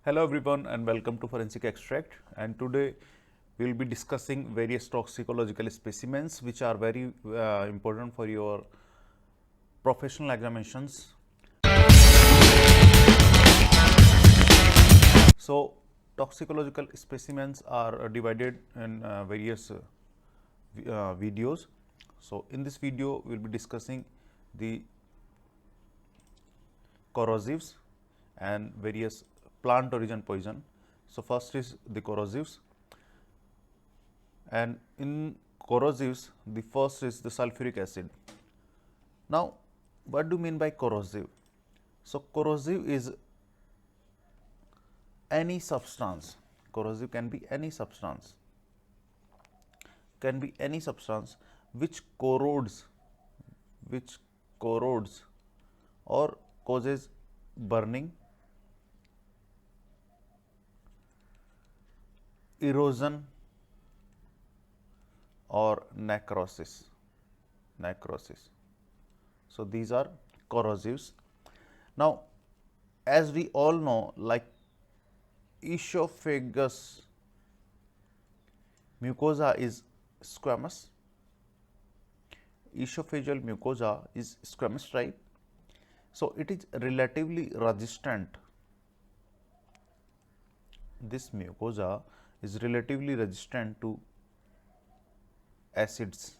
Hello everyone and welcome to Forensic Extract, and today we will be discussing various toxicological specimens which are very important for your professional examinations. So, toxicological specimens are divided in various videos. So, in this video we will be discussing the corrosives and various plant origin poison. So, first is the corrosives, and in corrosives the first is the sulfuric acid. Now, what do you mean by corrosive? So, corrosive is any substance, corrosive can be any substance, which corrodes or causes burning, erosion or necrosis. So, these are corrosives. Now, as we all know, like esophagus mucosa is squamous. Esophageal mucosa is squamous type. So, it is relatively resistant. This mucosa is relatively resistant to acids,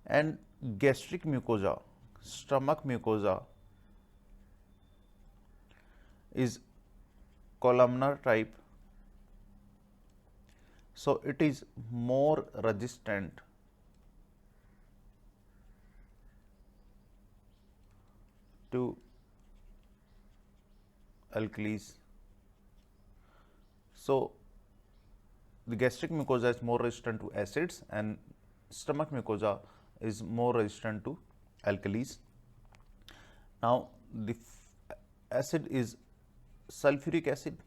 and gastric mucosa, stomach mucosa is columnar type. So, it is more resistant to alkalis. So, the gastric mucosa is more resistant to acids and stomach mucosa is more resistant to alkalis. Now, the acid is sulfuric acid,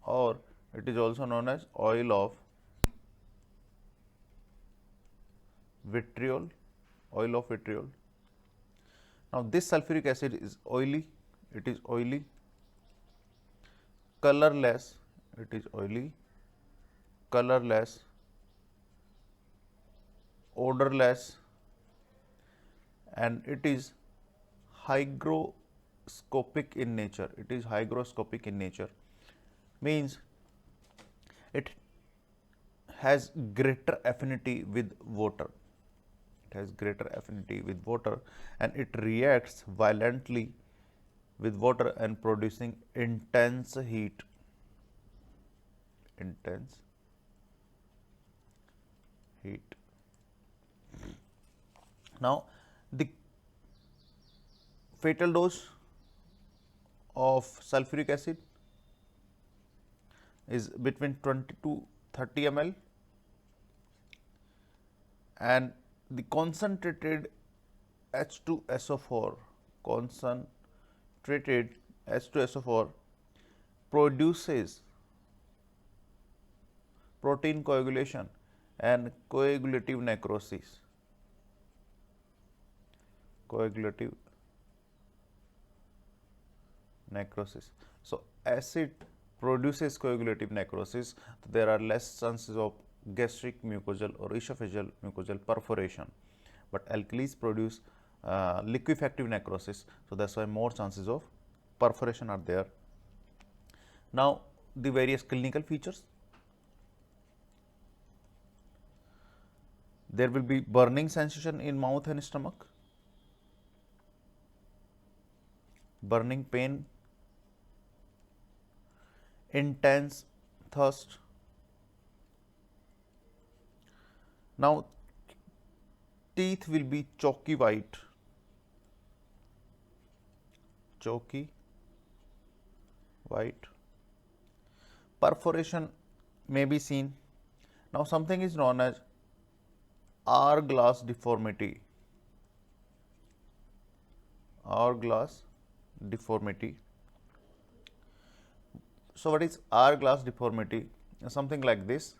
or it is also known as oil of vitriol. Now, this sulfuric acid is oily, colorless, odorless, and it is hygroscopic in nature. Means it has greater affinity with water. And it reacts violently with water and producing intense heat. Now, the fatal dose of sulfuric acid is between 20 to 30 ml, and the concentrated H2SO4 produces protein coagulation and coagulative necrosis. So, acid produces coagulative necrosis. There are less chances of gastric mucosal or esophageal mucosal perforation, but alkalis produce liquefactive necrosis. So, that is why more chances of perforation are there. Now, the various clinical features. There will be burning sensation in mouth and stomach, burning pain, intense thirst. Now, teeth will be chalky white, perforation may be seen. Now, something is known as hourglass deformity. So, what is hourglass deformity? Something like this.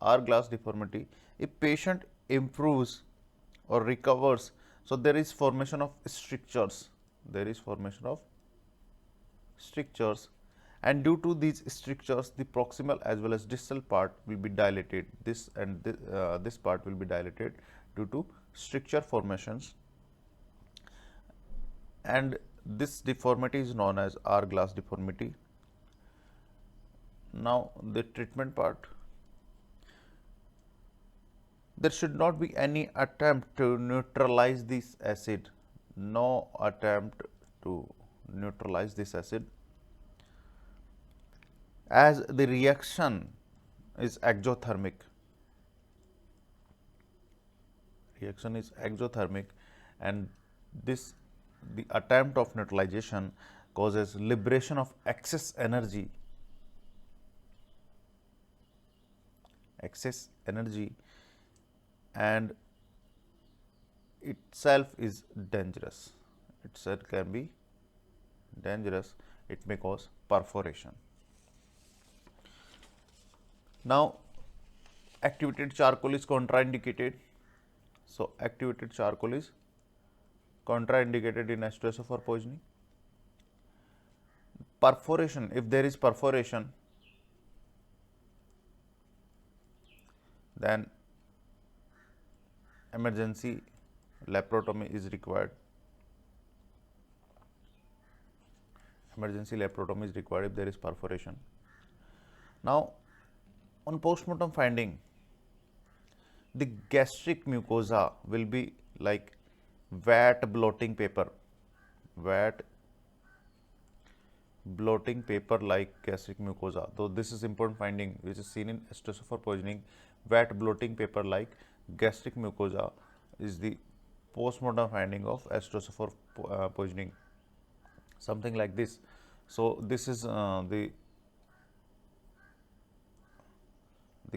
Hourglass deformity. If patient improves or recovers So there is formation of strictures, there is formation of strictures, and due to these strictures the proximal as well as distal part will be dilated. This and this part will be dilated due to stricture formations, and this deformity is known as hourglass deformity. Now the treatment part. There should not be any attempt to neutralize this acid, no attempt to neutralize this acid, as the reaction is exothermic. Reaction is exothermic, and this the attempt of neutralization causes liberation of excess energy, and itself is dangerous. Itself can be dangerous. It may cause perforation. Now, activated charcoal is contraindicated. So, activated charcoal is contraindicated in H2SO4 poisoning. Perforation, if there is perforation, then emergency laparotomy is required. Emergency laparotomy is required if there is perforation. Now, on postmortem finding, the gastric mucosa will be like wet blotting paper, wet blotting paper like gastric mucosa. Though this is important finding which is seen in H2SO4 poisoning. Wet blotting paper like gastric mucosa is the postmortem finding of H2SO4 poisoning, something like this. So this is the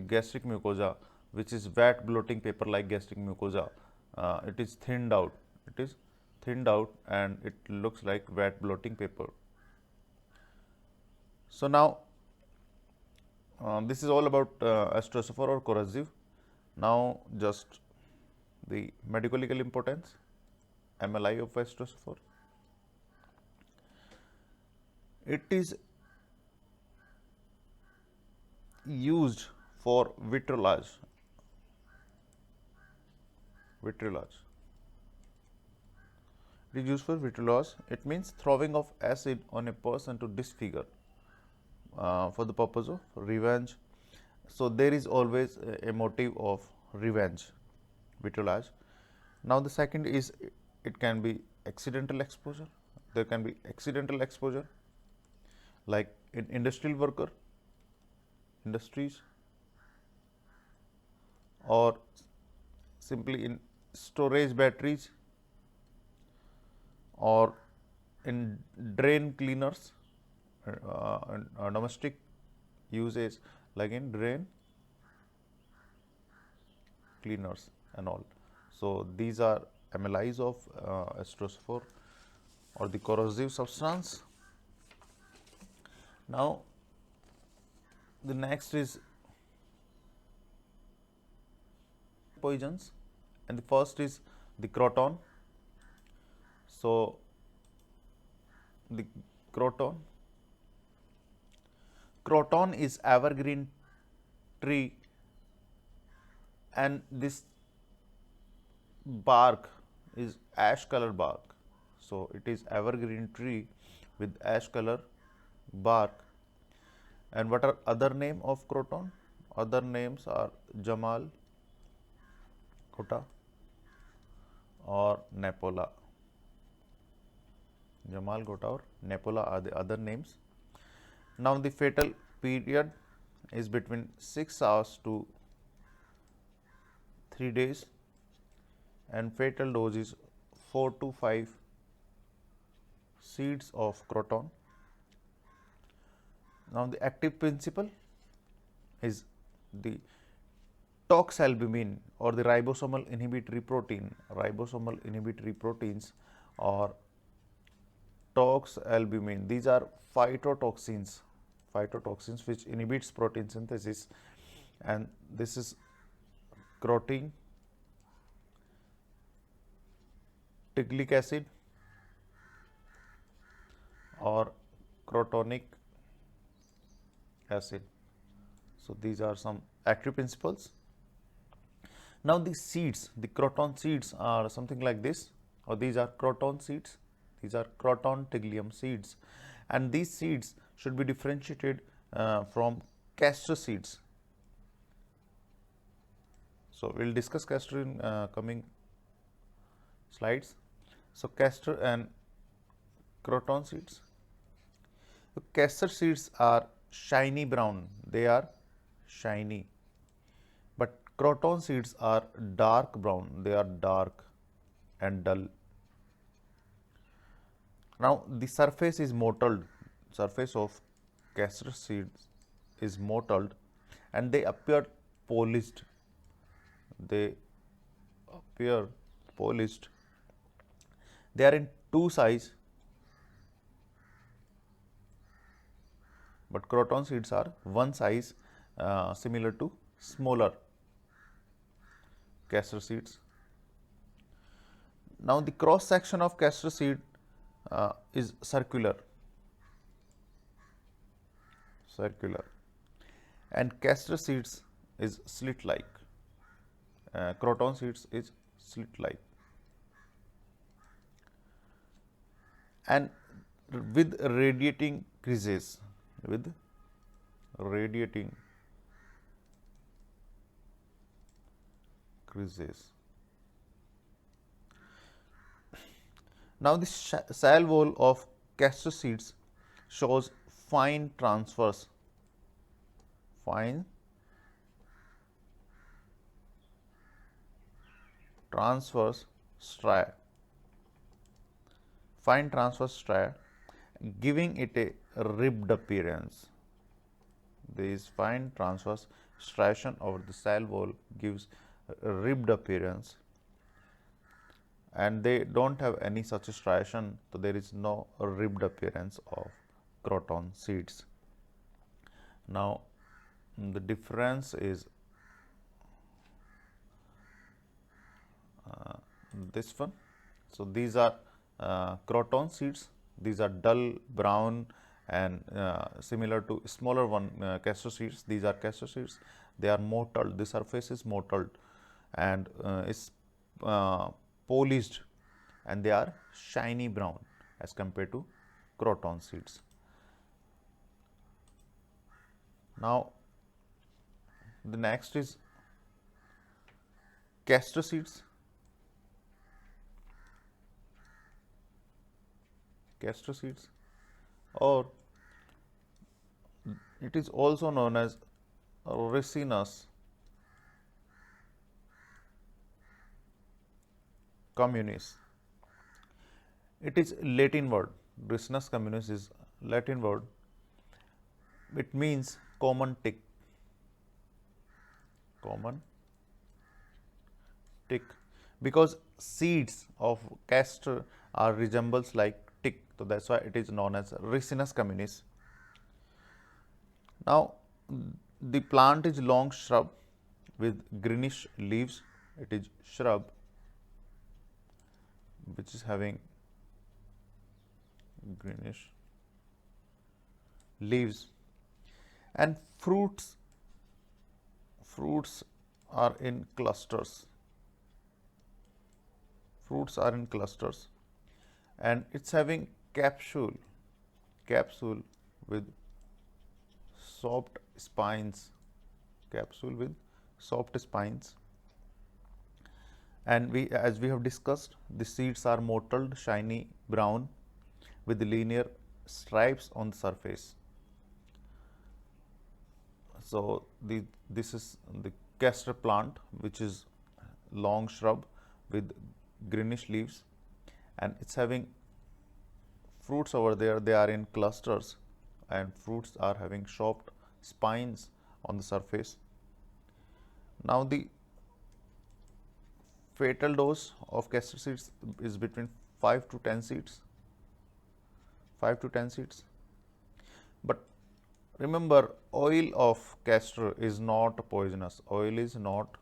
gastric mucosa, which is wet blotting paper like gastric mucosa. It is thinned out. It is thinned out, and it looks like wet blotting paper. So now this is all about H2SO4 or corrosive. Now just the medico-legal importance, MLI of H2SO4. It is used for vitriolage. Vitriolage. It is used for vitriolage. It means throwing of acid on a person to disfigure for the purpose of revenge. So there is always a motive of revenge, vitriolage. Now the second is it can be accidental exposure. There can be accidental exposure like in industrial worker, industries, or simply in storage batteries, or in drain cleaners, domestic uses like in drain cleaners and all. So these are MLIs of H2SO4 or the corrosive substance. Now the next is poisons, and the first is the croton. So the croton is evergreen tree, and this bark is ash color bark. So it is evergreen tree with ash color bark. And what are other name of croton? Other names are Jamal Khota or Nepola. Jamal Khota or Nepola are the other names. Now the fatal period is between 6 hours to 3 days, and fatal dose is 4 to 5 seeds of croton. Now the active principle is the toxalbumine or the ribosomal inhibitory protein, ribosomal inhibitory proteins or toxalbumine. These are phytotoxins which inhibits protein synthesis, and this is crotin tiglic acid or crotonic acid. So, these are some active principles. Now, the seeds, the croton seeds are something like this, or these are croton seeds, these are croton tiglium seeds, and these seeds should be differentiated from castor seeds. So, we will discuss castor in coming slides. So, castor and croton seeds. So, castor seeds are shiny brown, they are shiny, but croton seeds are dark brown, they are dark and dull. Now, the surface is mottled, surface of castor seeds is mottled, and they appear polished, they appear polished. They are in two size, but croton seeds are one size, similar to smaller castor seeds. Now, the cross section of castor seed is circular, and castor seeds is slit like, croton seeds is slit like, and with radiating creases, with radiating creases. Now, the cell wall of castor seeds shows fine transverse striae, giving it a ribbed appearance. This fine transverse striation over the cell wall gives a ribbed appearance, and they don't have any such striation, so there is no ribbed appearance of croton seeds. Now, the difference is this one. So, these are croton seeds, these are dull brown and similar to smaller one castor seeds. These are castor seeds, they are mottled, the surface is mottled and is polished, and they are shiny brown as compared to croton seeds. Now, the next is castor seeds. Castor seeds, or it is also known as Ricinus communis. It is Latin word. Ricinus communis is Latin word. It means common tick. Common tick, because seeds of castor are resembles like tick, so that's why it is known as Ricinus communis. Now, the plant is long shrub with greenish leaves. It is shrub which is having greenish leaves, and fruits are in clusters. Fruits are in clusters, and it's having capsule with soft spines, and as we have discussed, the seeds are mottled, shiny brown with linear stripes on the surface. So, this is the castor plant, which is long shrub with greenish leaves, and it's having fruits over there. They are in clusters, and fruits are having soft spines on the surface. Now, the fatal dose of castor seeds is between 5 to 10 seeds. But remember, oil of castor is not poisonous. Oil is not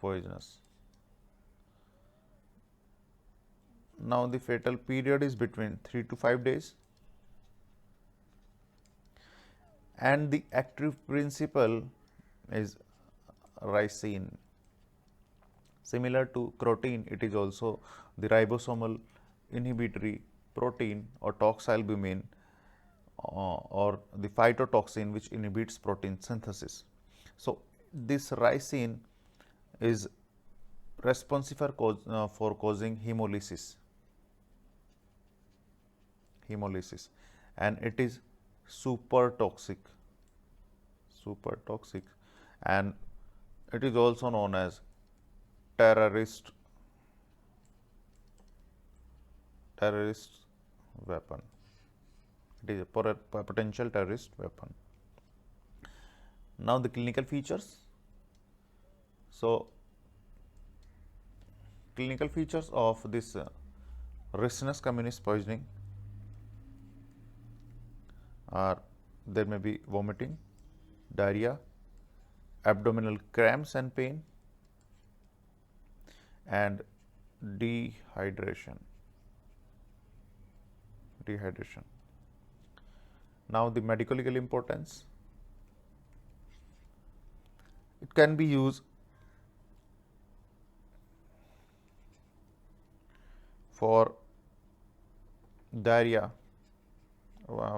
poisonous. Now the fatal period is between 3 to 5 days, and the active principle is ricin. Similar to crotin, it is also the ribosomal inhibitory protein or toxalbumin or the phytotoxin which inhibits protein synthesis. So, this ricin is responsive for causing hemolysis, and it is super toxic, and it is also known as terrorist weapon. It is a potential terrorist weapon. Now the clinical features. So, clinical features of this Ricinus communis poisoning are there may be vomiting, diarrhea, abdominal cramps and pain, and dehydration. Now the medical legal importance. It can be used for diarrhea,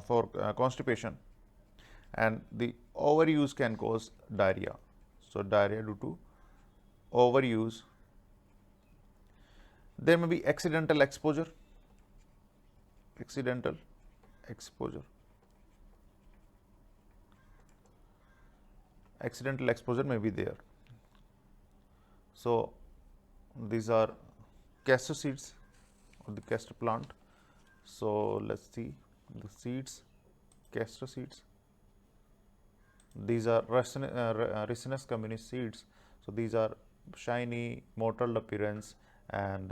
for constipation, and the overuse can cause diarrhea. So, diarrhea due to overuse. There may be accidental exposure, accidental exposure may be there. So, these are castor seeds of the castor plant. So, let us see the seeds, castor seeds. These are Ricinus communis seeds. So, these are shiny, mottled appearance, and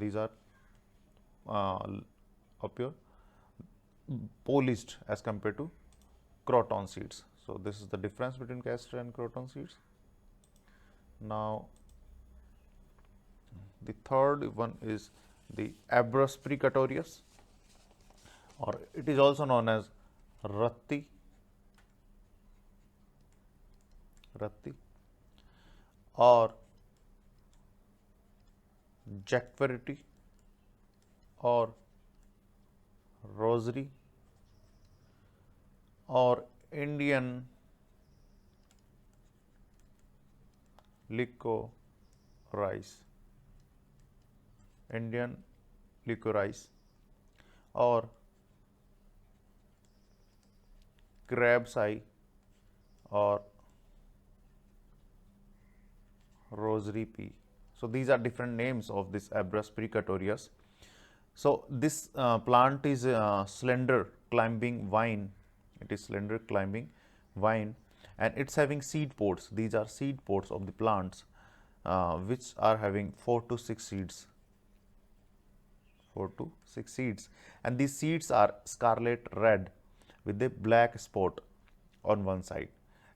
these are appear polished as compared to croton seeds. So, this is the difference between castor and croton seeds. Now, the third one is the Abrus precatorius, or it is also known as Ratti, or Jacquerie, or rosary, or Indian licorice, or crab's eye, or rosary pea. So, these are different names of this Abrus precatorius. So, this plant is slender climbing vine. It is slender climbing vine, and it is having seed pods. These are seed pods of the plants which are having 4 to 6 seeds. And these seeds are scarlet red with a black spot on one side,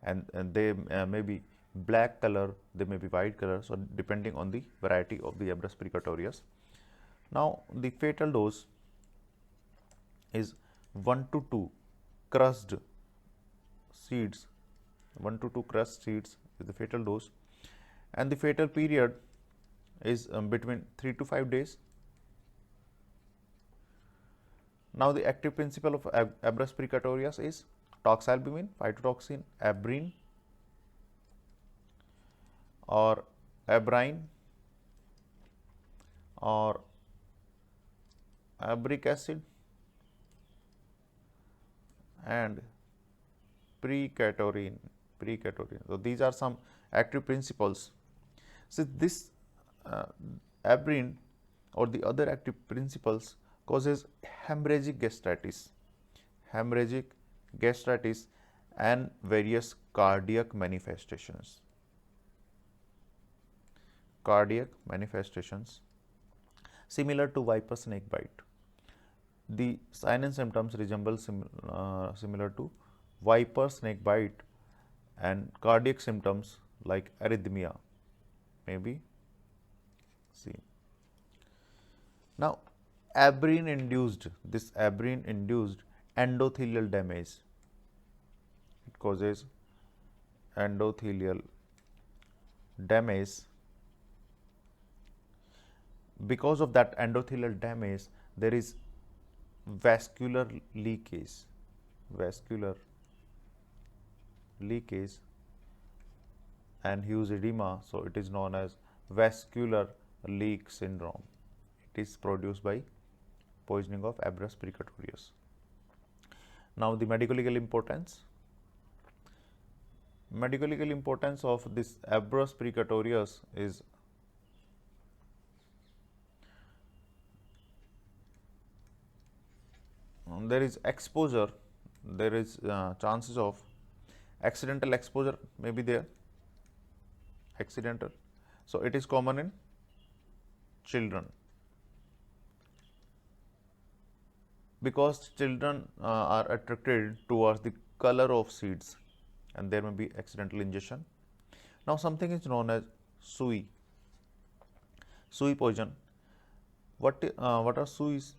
and they may be black color, they may be white color. So, depending on the variety of the Abrus precatorius. Now, the fatal dose is 1 to 2 crushed seeds. 1 to 2 crushed seeds is the fatal dose, and the fatal period is between 3 to 5 days. Now, the active principle of Abrus precatorius is toxalbumin, phytotoxin, abrine, or abrine, or abric acid, and precatorine. So, these are some active principles. So, this abrine or the other active principles causes hemorrhagic gastritis and various cardiac manifestations. Similar to viper snake bite. The sign and symptoms resemble similar to viper snake bite, and cardiac symptoms like arrhythmia may be seen. Now, this aberrant induced endothelial damage. It causes endothelial damage. Because of that endothelial damage, there is vascular leakage, vascular leakage and huge edema. So, it is known as vascular leak syndrome. It is produced by poisoning of Abrus precatorius. Now, the medical legal importance. Medical legal importance of this Abrus precatorius is there is exposure, there is chances of accidental exposure may be there, accidental. So, it is common in children, because children are attracted towards the color of seeds and there may be accidental ingestion. Now, something is known as sui poison. What are suis?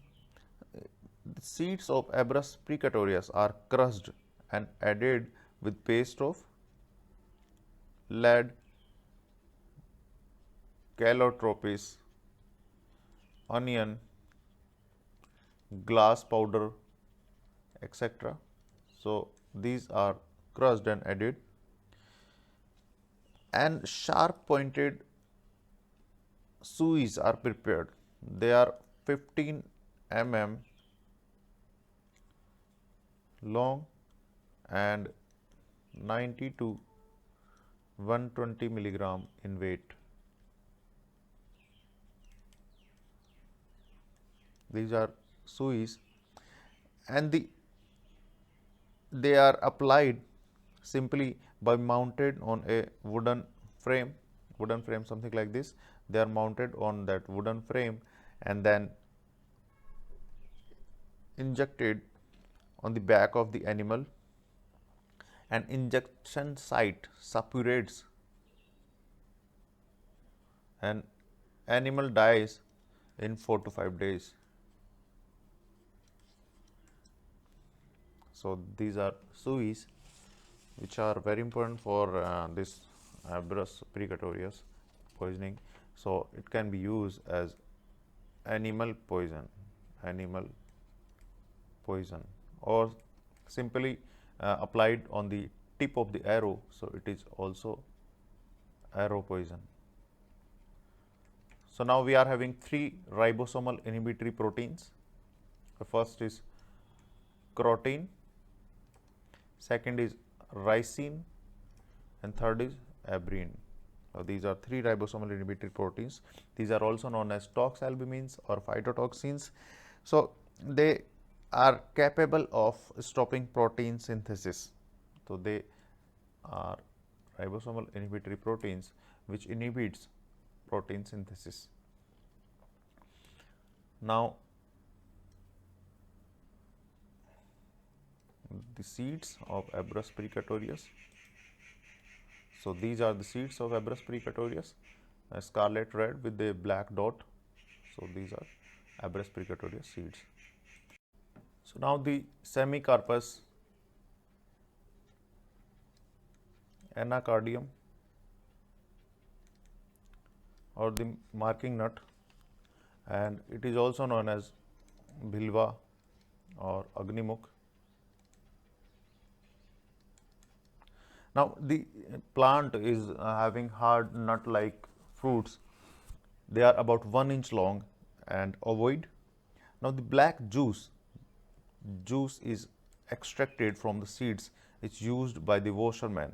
The seeds of Abrus precatorius are crushed and added with paste of lead, calotropis, onion, glass powder, etc. So, these are crushed and added, and sharp pointed suis are prepared. They are 15 mm long and 90 to 120 milligram in weight. These are suis, and they are applied simply by mounted on a wooden frame, something like this. They are mounted on that wooden frame and then injected on the back of the animal, and injection site suppurates and animal dies in 4 to 5 days. So, these are suis which are very important for this Abrus precatorius poisoning. So, it can be used as animal poison, or simply applied on the tip of the arrow. So, it is also arrow poison. So, now we are having 3 ribosomal inhibitory proteins. The first is croatine, second is ricin, and third is aberrine. These are 3 ribosomal inhibitory proteins. These are also known as toxalbumins or phytotoxins. So, they are capable of stopping protein synthesis. So, they are ribosomal inhibitory proteins which inhibits protein synthesis. Now, the seeds of Abrus precatorius. So, these are the seeds of Abrus precatorius, scarlet red with a black dot. So, these are Abrus precatorius seeds. So, now the semicarpus anacardium or the marking nut, and it is also known as bhilwa or agnimukh. Now, the plant is having hard nut like fruits. They are about 1 inch long and ovoid. Now, the black juice is extracted from the seeds. It's used by the washerman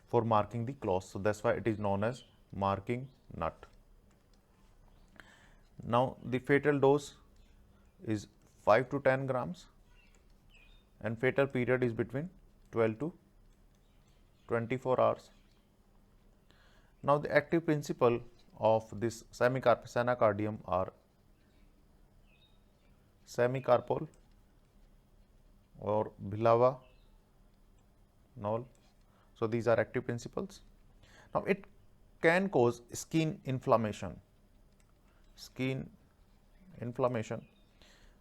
for marking the cloth. So, that's why it is known as marking nut. Now, the fatal dose is 5 to 10 grams and fatal period is between 12 to 24 hours. Now, the active principle of this semicarpus anacardium are semicarpol or bhilavanol. So, these are active principles. Now, it can cause skin inflammation skin inflammation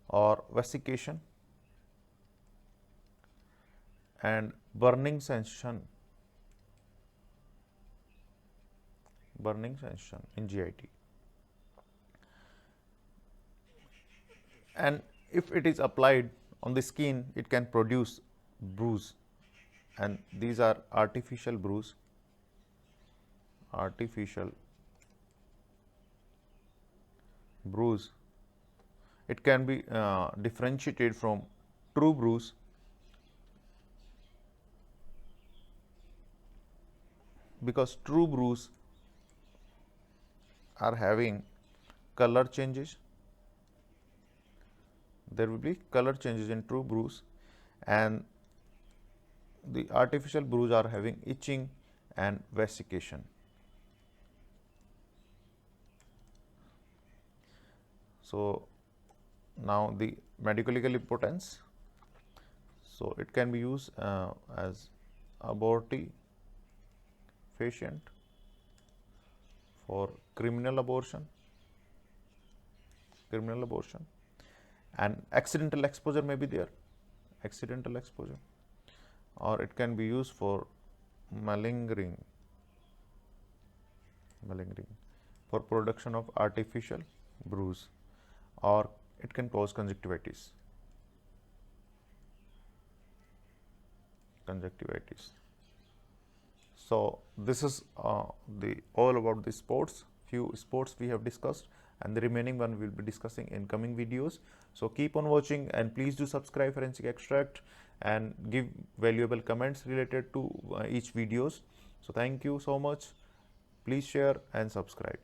or vesication and burning sensation in GIT. And if it is applied on the skin, it can produce bruise, and these are artificial bruise, It can be differentiated from true bruise, because true bruise are having color changes. There will be color changes in true bruise, and the artificial bruise are having itching and vesication. So, now the medical legal importance. So, it can be used as abortifacient for criminal abortion, and accidental exposure may be there, or it can be used for malingering for production of artificial bruise, or it can cause conjunctivitis. So, this is the all about the sports. Few sports we have discussed, and the remaining one we will be discussing in coming videos. So, keep on watching, and please do subscribe Forensic Extract and give valuable comments related to each videos. So, thank you so much. Please share and subscribe.